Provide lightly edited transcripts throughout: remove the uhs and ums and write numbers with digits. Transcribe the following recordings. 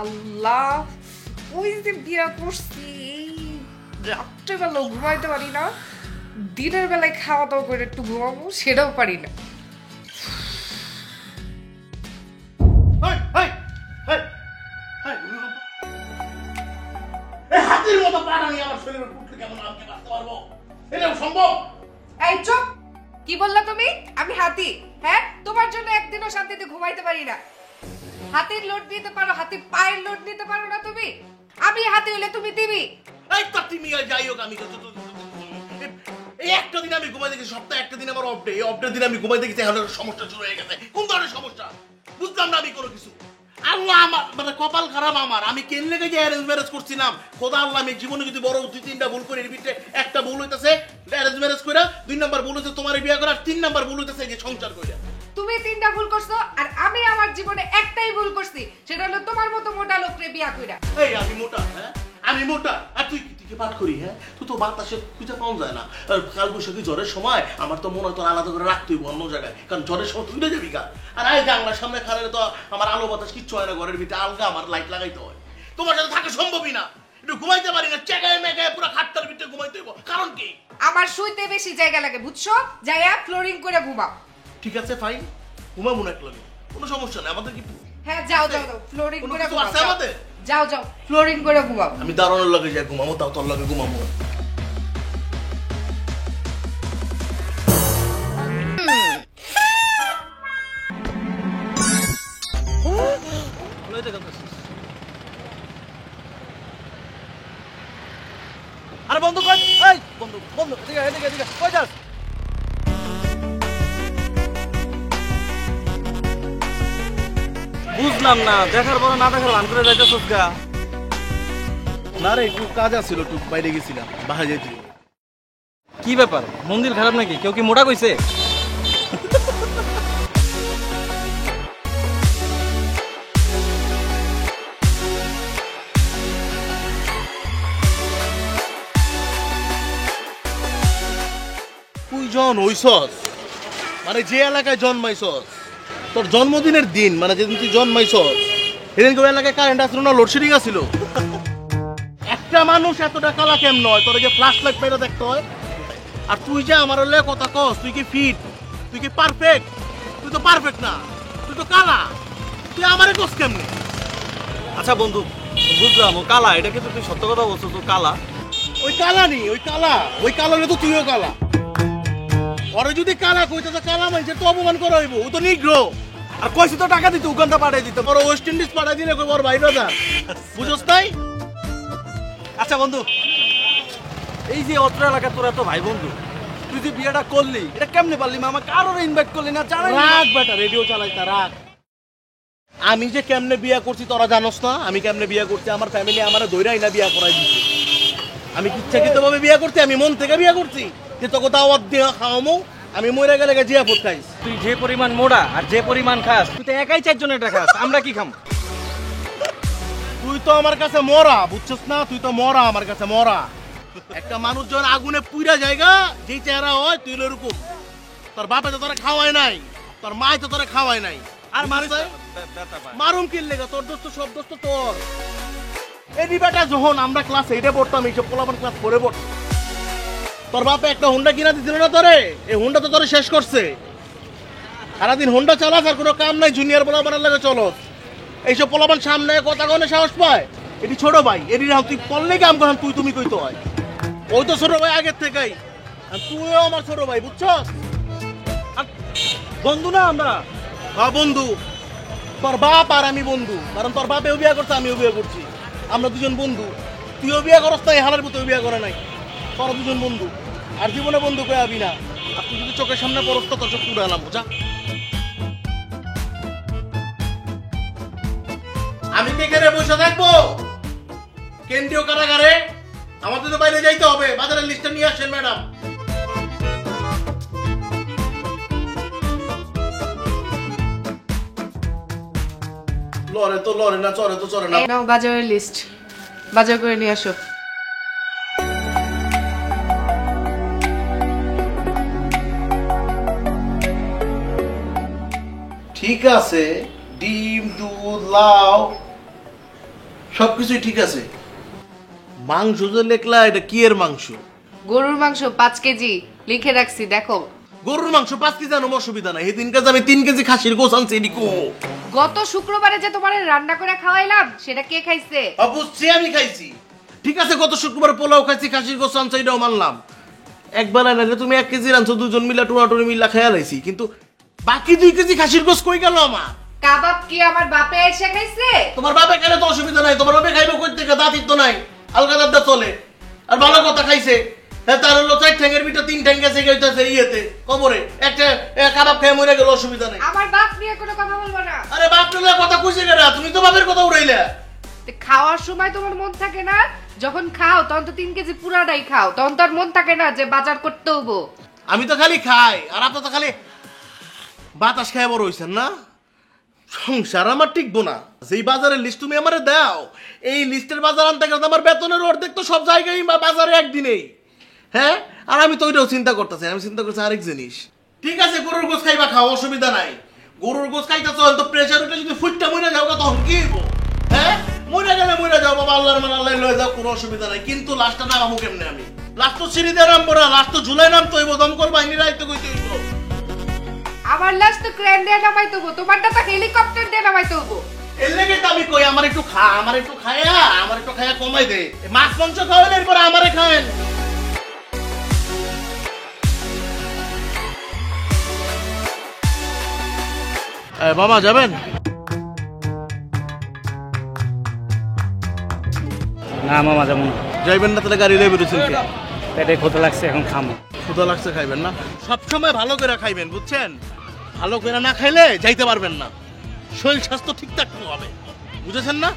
আল্লাহ, ওই যে বিয়া করছি, রাত্রেবেলা ঘুমাইতে পারি না, দিনের বেলায় খাওয়া দাওয়া করে একটু ঘুমাবো সেটাও পারি না। এই চুপ! কি বললা তুমি? আমি হাতি? হ্যাঁ, তোমার জন্য একদিনও শান্তিতে ঘুমাইতে পারি না। হাতির লোড দিতে পারো, হাতির পায়ের লোড দিতে পারো না তুমি? আমি হাতি হলে তুমি দিবি? এই তো তুমি যাই হোক, আমি এই একটা দিন আমি ঘুমাই দেখি, সপ্তাহে একটা দিন আমার অফ ডে, এই অফ ডে দিন আমি ঘুমাই দেখি, এখন সমস্যা শুরু হয়ে গেছে। কোন ধরনের সমস্যা বুঝলাম না আমি কোনো কিছু। আল্লাহ, আমার মানে কপাল খারাপ আমার, আমি কেন লেগে যে অ্যারেঞ্জ ম্যারেজ করছিলাম। খোদা আল্লাহ, আমি জীবনে যদি বড় 2-3টা ভুল করি, এর ভিতরে একটা ভুল হইতেছে অ্যারেঞ্জ ম্যারেজ কইরা, 2 নাম্বার ভুল হইছে তোমার বিয়ে করা, আর 3 নাম্বার ভুল হইতেছে যে সংসার কইরা। তুমি 3টা ভুল করছো আর আমি আমার জীবনে একটাই ভুল করছি, সেটা হলো তোমার মতো মোটা লোকরে বিয়া কইরা। এই আমি মোটা? হ্যাঁ আমি মোটা? আর তুই কি পাঠ করি? হ্যাঁ তুই তো বাতাসে খুঁজে পাওয়া যায় না। আর কাল বৈশাখী জ্বরের সময় আমার তো মনে হয় তোর আলাদা করে রাখতে হইব অন্য জায়গায়, কারণ জ্বরের সময় তুই যাবি গা। আর আয় জানলার সামনে খালে তো আমার আলো বাতাস কিচ্ছু হয় না, ঘরের ভিতরে আলগা আমার লাইট লাগাইতে হয়। তোমার সাথে থাকা সম্ভবই না, একটু ঘুমাইতে পারি না, চেগায় মেগায় পুরো খাটটার ভিতরে ঘুমাইতে হইব। কারণ কি? আমার শুইতে বেশি জায়গা লাগে, বুঝছো? যাইয়া ফ্লোরিং করে ঘুমাও। ঠিক আছে ফাইন, ঘুমাবো না একলা, কোনো সমস্যা নেই আমাদের। কি হ্যাঁ যাও যাও যাও, ফ্লোরিং করে ঘুমাও। আছে আমাদের? যাও যাও, ফ্লোরিং করে ঘুমাও। আমি দারোয়ানের লগে যাই ঘুমাবো, তাও তোর লগে ঘুমাবো। আরে বন্ধু কই? এই বন্ধু বন্ধু এদিকে এদিকে এদিকে কই যাস? বুঝলাম না, দেখার পরে না দেখার ভান করে যাইতেছস গা। না রে, একটু কাজ আছিল, একটু বাইরে গেছিলাম, বাসায় যাইতে। কি ব্যাপার, মন্দির খারাপ নাকি? কেউ কি মোটা কইছে? তুই জন হইছস মানে যে এলাকায় জন্মাইছস, তোর জন্মদিনের দিন মানে যেদিন তুই জন্মাইছস সেদিনকে ওই এলাকায় কারেন্ট আসলো না, লোডশেডিং আসিল। একটা মানুষ এতটা কালা কেমন নয়, তোর যে ফ্ল্যাশ লাইট পেয়ে দেখতে হয়। আর তুই যে আমার হলে কথা কস, তুই কি ফিট, তুই কি পারফেক্ট? তুই তো পারফেক্ট না, তুই তো কালা, তুই আমারে কস কেমনে? আচ্ছা বন্ধু বুঝলাম ও কালা, এটা কিন্তু তুই সত্য কথা বলছো, তো কালা। ওই কালা নি, ওই কালা, ওই কালা হলে তো তুইও কালা। ওরে যদি কালা কইতে তো কালা মাইছে তো অপমান করা হইব, ও তো নিগ্রো। আর কইছি তো টাকা দিতে, উগান্ডা পাঠাই দিতে। বড় ওয়েস্ট ইন্ডিজ পাঠাই দিলে কই বড় বাইরে যা, বুঝছস তাই? আচ্ছা বন্ধু, এই যে অত্র এলাকা তোর এত ভাই বন্ধু, তুই যে বিয়েটা করলি এটা কেমনে পারলি? মামা কারোর ইনভাইট করলি না? জানাই রাখ বেটা, রেডিও চালাইতা রাখ। আমি যে কেমনে বিয়া করছি তোরা জানোস না? আমি কেমনে বিয়া করছি, আমার ফ্যামিলি আমারে দইরাই না বিয়া করাই দিছে। আমি ইচ্ছাকৃত ভাবে বিয়া করছি, আমি মন থেকে বিয়া করছি যে তোকে দাওয়াত দিয়া খাওয়ামো, আমি মরে গেলে জিয়া ফুট খাইস। তুই যে পরিমাণ মোড়া আর যে পরিমাণ খাস, তুই তো একাই 4 জনের এটা খাস, আমরা কি খাম? তুই তো আমার কাছে মরা, বুঝছস না? তুই তো মরা আমার কাছে, মরা। একটা মানুষ যখন আগুনে পুইরা জায়গা যেই চেহারা হয়, তুই এরকম। তোর বাপে তো তোরা খাওয়াই নাই, তোর মাই তো তোরা খাওয়াই নাই। আর মারিস মারুম কিনলে তোর দোস্ত, সব দোস্ত তোর। এই বেটা যখন আমরা ক্লাস 8-এ পড়তাম, এইসব পোলাপান ক্লাস 4-এ পড়তাম, তোর বাপে একটা হোন্ডা কিনা দিছিল না তোরে? এই হোন্ডা তো তোরে শেষ করছে। সারাদিন হোন্ডা চালাস আর কোনো কাম নাই, জুনিয়র পোলাপানের লাগে চলো। এইসব পোলাপান সামনে কথা কনে সাহস পায়। এটি ছোট ভাই, এটি তুই করলে কাম কর, তুই তুমি কইতে হয়। ওই তো ছোট ভাই আগের থেকেই, আর তুইও আমার ছোট ভাই, বুঝছস? বন্ধু না আমরা? হ্যাঁ বন্ধু, তোর বাপ আর আমি বন্ধু, কারণ তোর বাপেও বিয়ে করছে, আমিও বিয়ে করছি, আমরা দুজন বন্ধু। তুইও বিয়ে করস নাই, হালার পুতেও বিয়ে করে নাই, তোরা দুজন বন্ধু। আর জীবনে বন্ধু কয়ে আবি না। আর তুই যদি চোখের সামনে পড়স তো তোর চোখ পুরো এলাম, বুঝা? আমি কি এখানে বসে থাকবো কেন্দ্রীয় কারাগারে? আমাদের তো বাইরে যাইতে হবে, বাজারের লিস্টটা নিয়ে আসেন ম্যাডাম। লরে তো লরে না, চরে তো চরে না। নাও বাজারের লিস্ট, বাজার করে নিয়ে আসো। ঠিক আছে, ডিম, দুধ, লাউ, সবকিছুই ঠিক আছে। মাংস যে লেখলা, এটা কি এর মাংস? গরুর মাংস 5 কেজি লিখে রাখছি, দেখো। গরুর মাংস 5 কেজি আনো, অসুবিধা নাই। এই 3 কেজি আমি 3 কেজি খাসির গোস আনছি, এডি কো। গত শুক্রবারে যে তোমার রান্না করে খাওয়াইলাম সেটা কে খাইছে? অবশ্যই আমি খাইছি। ঠিক আছে, গত শুক্রবার পোলাও খাইছি, খাসির গোস আনছি, এটাও মানলাম। একবার আনলে তুমি 1 কেজি আনছো, দুজন মিলা টুনাটুনি মিলা খেয়া লাইছি, কিন্তু বাকি 2 কেজি খাসির গোস কই গেল আমার? কাবাব কি আমার বাপে এসে খাইছে? তোমার বাপে খাইলে তো অসুবিধা নাই, তোমার বাপে খাইবে কই থেকে? দাঁতির তো নাই, আলগা দাঁত চলে। আর ভালো কথা খাইছে, হ্যাঁ, তার হলো 4 ঠ্যাঙ্গের ভিতর 3 ঠ্যাং গেছে গেছে ইয়েতে কবরে, একটা কাবাব খেয়ে মরে গেল, অসুবিধা নাই। আমার বাপ নিয়ে কোনো কথা বলবো না। আরে বাপ তুলে কথা কইছে কেনা? তুমি তো বাপের কথা উড়াইলে। খাওয়ার সময় তোমার মন থাকে না? যখন খাও তখন তো 3 কেজি পুরাটাই খাও, তখন তো আর মন থাকে না যে বাজার করতে হবো। আমি তো খালি খাই, আর আপনি তো খালি বাতাস খেয়ে বড় হইছেন না। সংসার আমার টিকবো না। যেই বাজারের লিস্ট তুমি আমারে দাও, এই লিস্টের বাজার আনতে গেলে আমার বেতনের অর্ধেক তো সব জায়গায় বাজারে একদিনেই। হ্যাঁ, আর আমি তো ওইটাও চিন্তা করতেছি। আমি চিন্তা করছি আরেক জিনিস। ঠিক আছে, গরুর গোস খাইবা, খাও, অসুবিধা নাই। গরুর গোস খাইতেছ, তো প্রেসার উঠে যদি ফুটটা মরে যাও তখন কি হইব? হ্যাঁ, মরে গেলে মরে যাও বাবা, আল্লাহর মান আল্লাহ লয়ে যাও, কোনো অসুবিধা নাই। কিন্তু লাস্টটা নামাবো কেমনে? আমি লাস্ট তো সিঁড়ি দিয়ে নামবো না, লাস্ট তো ঝুলাই নামতে হইব, দমকল বাহিনী রাইতে কইতে হইব। আমার লাস্ট তো ক্রেন দিয়ে নামাইতে হবো, তোমারটা তো হেলিকপ্টার দিয়ে নামাইতে হবো। এর লেগে তো আমি কই আমার একটু খায়া কমাই দে। মাছ মাংস খাওয়ালে এরপর আমারে খায়েন। বাবা যাবেন? না মামা যেমন যাইবেন না? তাহলে গাড়ি লয়ে বেরোছেন কে? পেটে ক্ষুধা লাগছে, এখন খামো। ক্ষুধা লাগছে, খাইবেন না? সবসময় ভালো করে খাইবেন, বুঝছেন? ভালো করে না খাইলে যাইতে পারবেন না। শরীর স্বাস্থ্য ঠিক থাকতে হবে, বুঝেছেন না?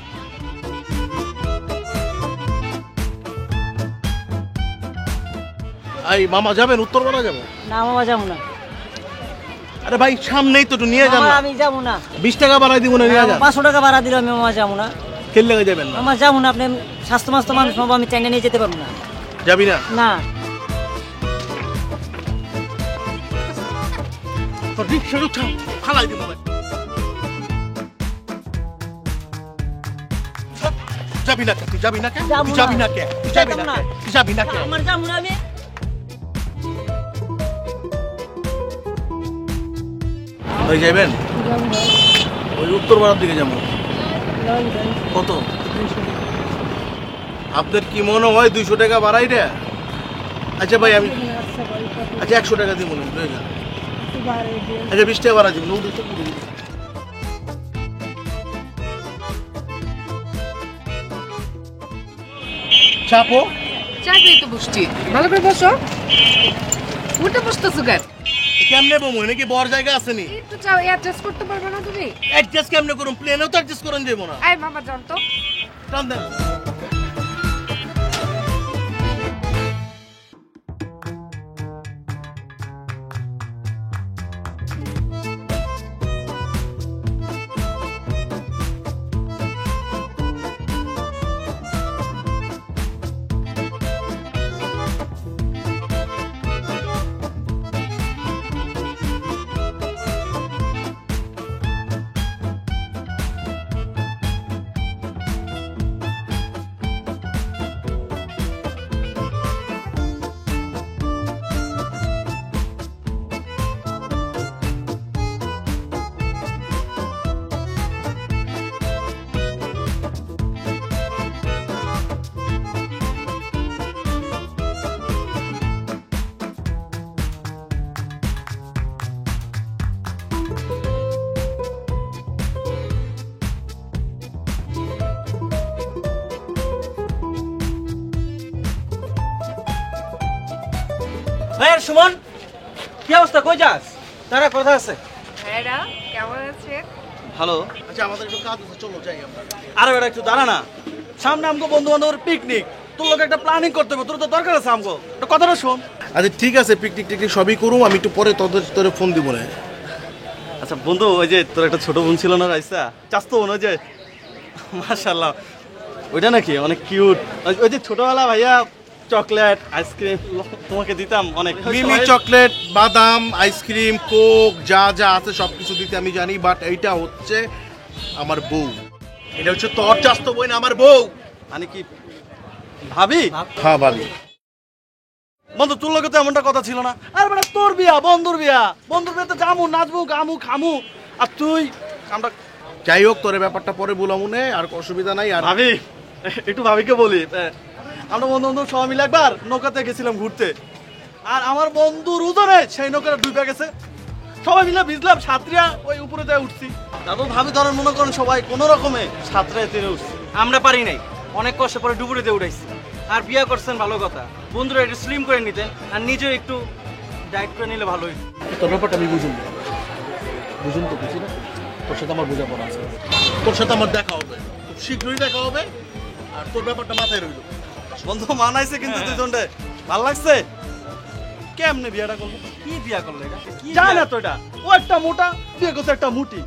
এই মামা যাবেন? উত্তরপাড়া যাবো? না মামা যাবো না। আরে ভাই সামনেই তো, একটু নিয়ে যান মামা না। আমি যাবো না। 20 টাকা বাড়াই দিব না, নিয়ে যান। 500 টাকা ভাড়া দিলে আমি মামা যাবো না। খেললে যাবেন না? মামা যাবো না, আপনি স্বাস্থ্য মাস্ত মানুষ মামা, আমি চাইনা নিয়ে যেতে পারবো না। যাবি না? না তো রিক্সা উঠা, ফালাই দিব ভাই। যাবি না কে? তুই যাবি না কে? যাবো তুই না। যাবি না কে? তুই যাবি যাবো না না। কে? তুই যাবি না কে? আমার যাবো না আমি। ওই যাবেন? ওই উত্তরপাড়ার দিকে যাবো। কত? আপনার কি মনে হয় 200 টাকা বাড়াই রে? আচ্ছা ভাই, আমি আচ্ছা 100 টাকা দিব না, লয়ে যান। আচ্ছা 20 টাকা বাড়াই দিব। চাপো। চাকরি তো বসছি, ভালো করে বসো। উঠে বসতেছো কেন? কেমনে বমু? নাকি বর জায়গা আছে নি? একটু যাও, অ্যাডজাস্ট করতে পারবে না তুমি? অ্যাডজাস্ট কেমনে করুম? প্লেনেও তো অ্যাডজাস্ট করেন যাবো না। এই মামা যান তো। টান দেন। ভাই সুমন, কি অবস্থা? কই যাস? তারা কথা আছে। হ্যাঁ রা, কেমন আছেন? ভালো। আচ্ছা আমাদের একটু কাজ আছে, চলো যাই আমরা। আরে বেটা একটু দাঁড়া না, সামনে আমগো বন্ধু বান্ধবের পিকনিক, তোর লোক একটা প্ল্যানিং করতে হবে, তোর তো দরকার আছে আমগো। একটা কথাটা শোন। আচ্ছা ঠিক আছে, পিকনিক টিকনিক সবই করুম, আমি একটু পরে তোরে ফোন দিব না। আচ্ছা বন্ধু, ওই যে তোর একটা ছোট বোন ছিল না রাইসা, চাস্তো বোন, ওই যে মাশাআল্লাহ, ওইটা নাকি অনেক কিউট। ওই যে ছোটবেলা ভাইয়া চকলেট আইসক্রিম তোমাকে দিতাম অনেক, মিমি চকলেট, বাদাম, আইসক্রিম, কোক, যা যা আছে সবকিছু দিতে আমি জানি, বাট এইটা হচ্ছে আমার বউ। এটা হচ্ছে তোর চাস্তো বোন আমার বউ। মানে কি ভাবি? হ্যাঁ ভাবি। বন্ধু তোর লোকে তো এমনটা কথা ছিল না। আর মানে তোর বিয়া, বন্ধুর বিয়াতে যামু, নাচবো, গামু, খামু, আর তুই আমরা। যাই হোক, তোর ব্যাপারটা পরে বলাম মনে, আর অসুবিধা নাই। আর ভাবি, একটু ভাবিকে বলি, আমরা বন্ধু বন্ধু সবাই মিলে একবার নৌকাতে গেছিলাম ঘুরতে, আর আমার বন্ধুর উদরে সেই নৌকাটা ডুবে গেছে। সবাই মিলে ভিজলাম, সাঁতরিয়া ওই উপরে যায় উঠছি। তারপর ভাবি ধরেন মনে করেন সবাই কোনো রকমে সাঁতরায় তীরে উঠছি। আমরা পারি নাই, অনেক কষ্ট করে ডুবুরিতে উঠাইছি। আর বিয়া করছেন ভালো কথা, বন্ধুরা একটু স্লিম করে নিতেন আর নিজেও একটু ডায়েট করে নিলে ভালো হইতো। তোর ব্যাপারটা আমি বুঝুন তো, বুঝি না? তোর সাথে আমার বোঝাপড়া আছে, তোর সাথে আমার দেখা হবে, খুব শীঘ্রই দেখা হবে। আর তোর ব্যাপারটা মাথায় রইল। বন্ধু মানাইছে কিন্তু দুজনটা ভাল লাগছে। কেমনে বিয়েটা করবো? কি বিয়া করলো এটা? কি জান বিয়া? না তো এটা, ও একটা মোটা বিয়ে করছে একটা মুটি।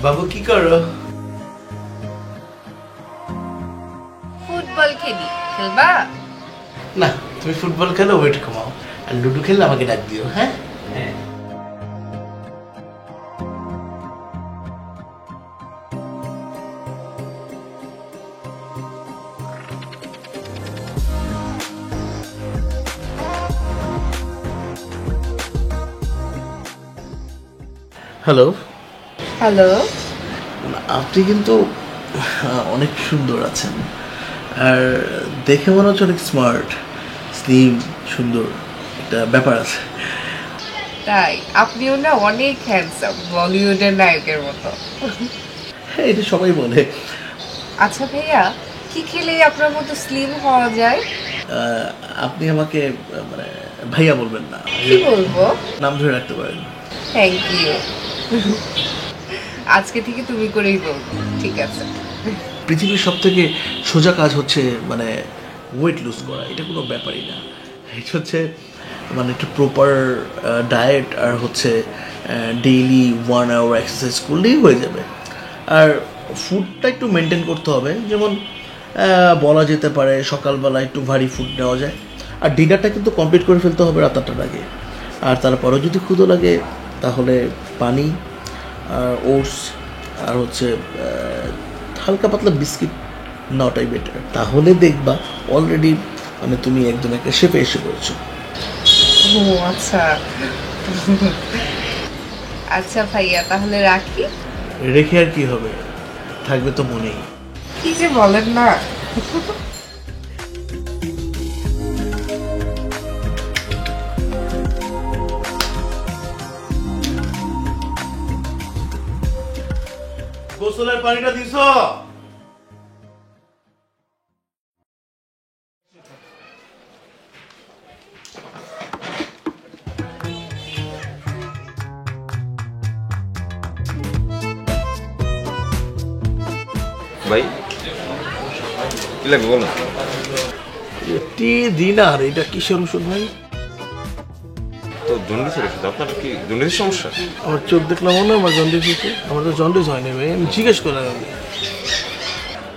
বাবু কি করো? ফুটবল খেলি, খেলবা? না, তুমি ফুটবল খেলো, ওয়েট কমাও, আর লুডো খেললে আমাকে ডাক দিও। হ্যাঁ হ্যালো। হ্যালো। আপনি কিন্তু অনেক সুন্দর আছেন, আর দেখে মনে হচ্ছে অনেক স্মার্ট, স্লিম, সুন্দর একটা ব্যাপার আছে। তাই? আপনিও না অনেক হ্যান্ডসাম, বলিউডের নায়কের মতো। হ্যাঁ, এটা সবাই বলে। আচ্ছা ভাইয়া, কি খেলে আপনার মতো স্লিম হওয়া যায়? আপনি আমাকে মানে ভাইয়া বলবেন না, কি বলবো? নাম ধরে রাখতে পারেন। Thank you. আজকে থেকে তুমি করেই বলবো, ঠিক আছে? পৃথিবীর সব থেকে সোজা কাজ হচ্ছে মানে ওয়েট লুজ করা, এটা কোনো ব্যাপারই না। এটা হচ্ছে মানে একটু প্রপার ডায়েট আর হচ্ছে ডেইলি 1 আওয়ার এক্সারসাইজ করলেই হয়ে যাবে। আর ফুডটা একটু মেনটেন করতে হবে, যেমন বলা যেতে পারে সকালবেলা একটু ভারী ফুড নেওয়া যায়, আর ডিনারটা কিন্তু কমপ্লিট করে ফেলতে হবে রাত 8টার আগে। আর তারপরেও যদি ক্ষুধা লাগে তাহলে পানি আর ওটস আর হচ্ছে হালকা পাতলা বিস্কিট নেওয়াটাই বেটার। তাহলে দেখবা অলরেডি মানে তুমি একদম একটা শেপে এসে পড়েছো। ও আচ্ছা। আচ্ছা ভাইয়া, তাহলে রাখি। রেখে আর কি হবে, থাকবে তো মনেই। কি যে বলেন না। গোসলের পানিটা দিছো? ভাই কি লাগবে বলো? টি দিনার, এটা কিসের ওষুধ ভাই? তো জন্ডিসের ওষুধ। আপনার কি জন্ডিসের সমস্যা? আমার চোখ দেখলাম না, আমার জন্ডিস হয়েছে। আমার তো জন্ডিস হয়নি ভাই, আমি জিজ্ঞেস করলাম।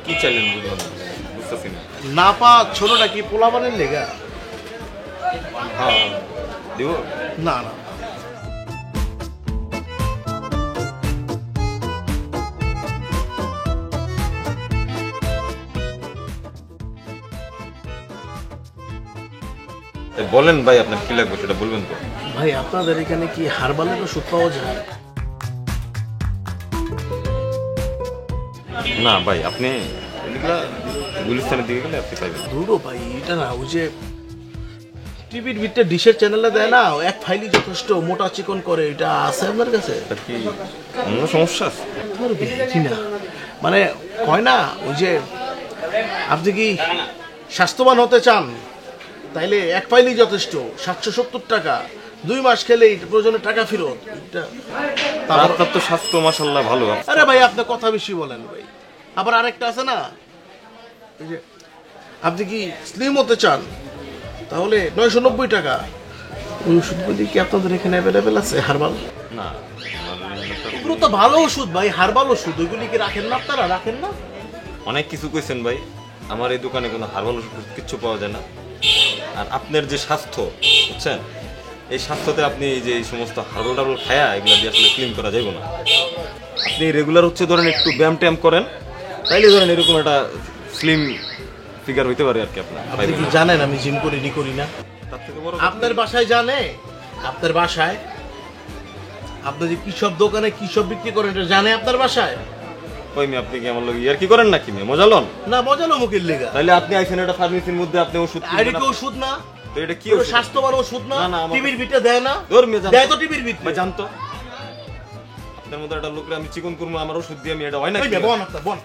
কি চাইলেন বুঝলাম না, বুঝতেছি না। না পা ছোটটা কি পোলাপানের লেগা? হ্যাঁ দিব। না না, বলেন ভাই আপনার কি লাগবে সেটা বলবেন তো। ভাই আপনাদের এখানে কি হারবালের ওষুধ পাওয়া যায়? না ভাই আপনি এগুলা গুলিস্তানের দিকে গেলে আপনি পাইবেন। ধুরো ভাই, এটা না ওই যে টিভির ভিতরে ডিশের চ্যানেলে দেয় না, এক ফাইলই যথেষ্ট, মোটা চিকন করে, এটা আছে আপনার কাছে? তার কি অন্য সমস্যা আছে? ধুর ভাই, কি না মানে কয় না ওই যে আপনি কি স্বাস্থ্যবান হতে চান তাইলে এক ফাইলই যথেষ্ট, 770 টাকা, 2 মাস খেলেই প্রয়োজনে টাকা ফেরত। এটা তারপর আপনার তো স্বাস্থ্য মাশাআল্লাহ ভালো। আরে ভাই আপনি কথা বেশি বলেন ভাই। আবার আরেকটা আছে না, এই যে আপনি কি স্লিম হতে চান তাহলে 990 টাকা। ওই ওষুধগুলি কি আপনাদের এখানে অ্যাভেলেবেল আছে? হারবাল না এগুলো তো ভালো ওষুধ ভাই, হারবাল ওষুধ, ওইগুলি কি রাখেন না আপনারা? রাখেন না? অনেক কিছু কইছেন ভাই, আমার এই দোকানে কোনো হার্বাল ওষুধ কিচ্ছু পাওয়া যায় না। আর আপনার যে স্বাস্থ্য বুঝছেন, এই স্বাস্থ্যতে আপনি এই যে এই সমস্ত হার্বাল টার্বাল খায়া এগুলো দিয়ে আসলে ক্লিন করা যাবে না। আপনি রেগুলার হচ্ছে ধরেন একটু ব্যায়াম ট্যায়াম করেন, তাইলে ধরেন এরকম একটা স্লিম ফিগার হইতে পারে আর কি আপনার। আপনি কি জানেন আমি জিম করি নি করি না? তার থেকে বড় আপনার বাসায় জানে? আপনার বাসায় আপনি যে কি সব দোকানে কি সব বিক্রি করেন এটা জানে আপনার বাসায়? ওই মেয়ে আপনি কি আমার লোক ইয়ার কি করেন নাকি মেয়ে মজা লন? না, মজালো মুখের লেগা। তাইলে আপনি আইছেন একটা ফার্মেসির মধ্যে আপনি ওষুধ আইডি কিনবেন কি না। ওষুধ না? তো এটা কি পুরো ওষুধ? স্বাস্থ্যবান ওষুধ না? না, না, আমার- টিভির ভিতরে দেয় না? ধর মেয়ে জানতো। দেয় তো টিভির ভিতরে। ভাই জানতো আপনার মতো একটা লোকরে আমি চিকন করবো আমার ওষুধ দিয়ে আমি এটা হয় না ওই মেয়ে, বন একটা, বন।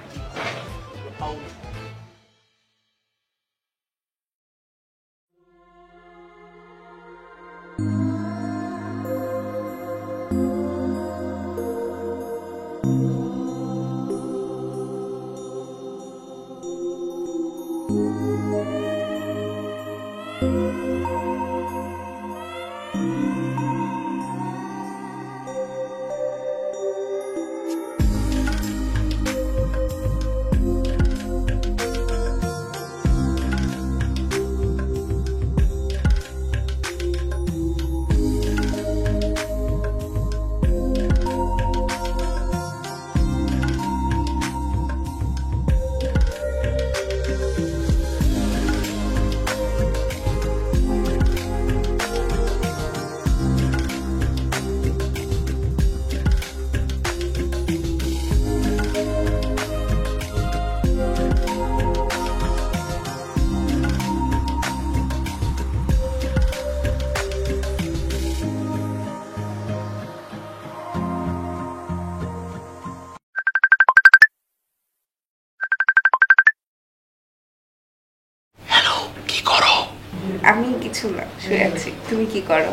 আমি কিছু না, শুয়ে আছি। তুমি কি করো?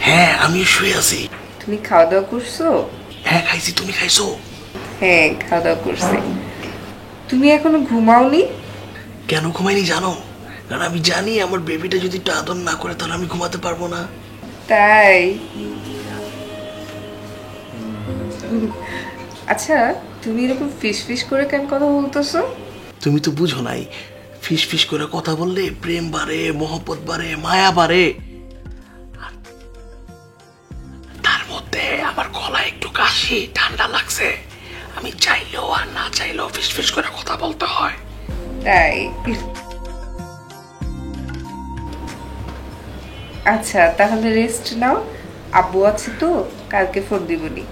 হ্যাঁ আমি শুয়ে আছি। তুমি খাওয়া দাওয়া করছো? হ্যাঁ খাইছি, তুমি খাইছো? হ্যাঁ, খাওয়া দাওয়া করছি। তুমি এখনো ঘুমাওনি? কেন ঘুমাইনি জানো? কারণ আমি জানি আমার বেবিটা যদি একটু আদর না করে তাহলে আমি ঘুমাতে পারবো না। তাই? আচ্ছা, তুমি এরকম ফিস ফিস করে কেন কথা বলতেছো? তুমি তো বুঝো নাই, ফিস ফিস করে কথা বললে প্রেম বাড়ে, মহব্বত বাড়ে, মায়া বাড়ে। আর তার মধ্যে আমার গলায় একটু কাশি, ঠান্ডা লাগছে, আমি চাইলেও আর না চাইলেও ফিস ফিস করে কথা বলতে হয়। তাই? আচ্ছা, তাহলে রেস্ট নাও। আব্বু আছে তো, কালকে ফোন দিবনি।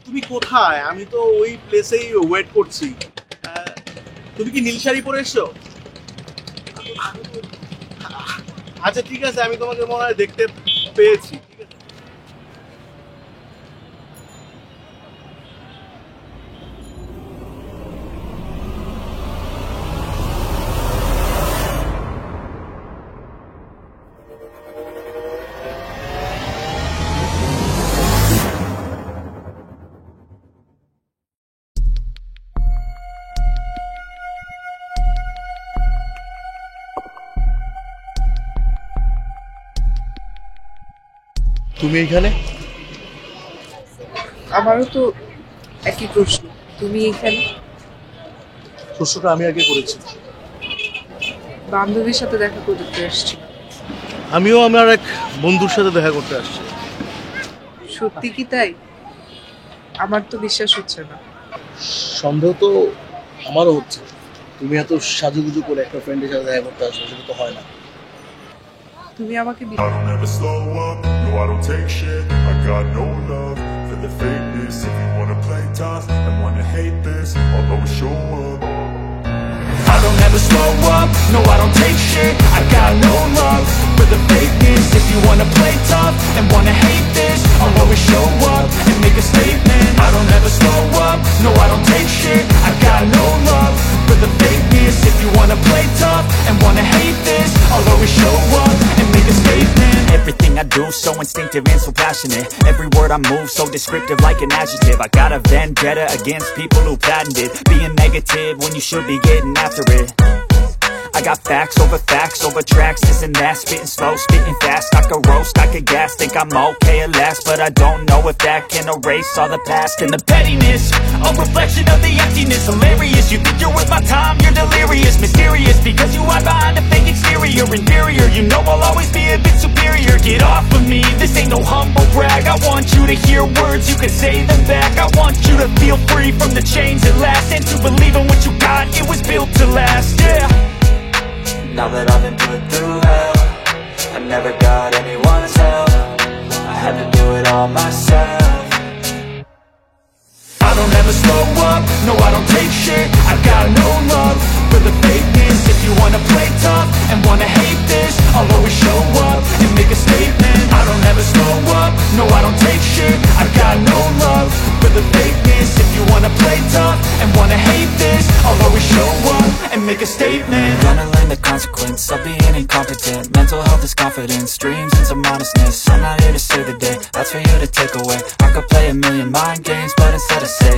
তুমি কোথায়? আমি তো ওই প্লেসেই ওয়েট করছি। তুমি কি নীল শাড়ি পরে এসছো? আচ্ছা ঠিক আছে, আমি তোমাকে মনে হয় দেখতে পেয়েছি। ঠিক আছে, তুমি এখানে? আমারও তো একই প্রশ্ন, তুমি এখানে? প্রশ্নটা আমি আগে করেছি। বান্ধবীর সাথে দেখা করতে আসছি। আমিও আমার এক বন্ধুর সাথে দেখা করতে আসছি। সত্যি কি তাই? আমার তো বিশ্বাস হচ্ছে না। সন্দেহ তো আমারও হচ্ছে। তুমি এত সাজুগুজু করে একটা ফ্রেন্ডের সাথে দেখা করতে আসছো, সেটা তো হয় না। তুমি আমাকে I don't ever slow up, no I don't take shit. I got no love for the fakeness. If you wanna play tough and wanna hate this, I'll always show up. I don't ever slow up, no I don't take shit. I got no love for the fakeness. If you wanna play tough and wanna hate this, I'll always show up and make a statement. I don't ever slow up, no I don't take shit. I got no love for the fakeness. If you wanna play tough and wanna hate this, I'll always show up and make a statement. Everything I do so instinctive and so passionate. Every word I move so descriptive like an adjective. I got a vendetta against people who patented being negative when you should be getting after it. I got facts over tracks, this and that. Spitting slow, spitting fast. I could roast, I could gas. Think I'm okay at last, but I don't know if that can erase all the past. And the pettiness, a reflection of the emptiness. Hilarious, you think you're worth my time, you're delirious. Mysterious, because you hide behind a fake exterior. Inferior, you know I'll always be a bit superior. Get off of me, this ain't no humble brag. I want you to hear words, you can say them back. I want you to feel free from the chains that last, and to believe in what you got, it was built to last, yeah. Now that I've been put through hell, I never got anyone's help. I had to do it all myself. I don't ever slow up, no I don't take shit. I got no love for the fakeness. If you wanna play tough and wanna hate this, I'll always show up and make a statement. I don't ever slow up, no I don't take shit. I got no love for the fakeness. If you wanna play tough and wanna hate this, I'll always show up and make a statement. Gonna learn the consequence of being incompetent. Mental health is confidence, dreams and some honestness. I'm not here to save the day, that's for you to take away. I could play a million mind games, but instead I say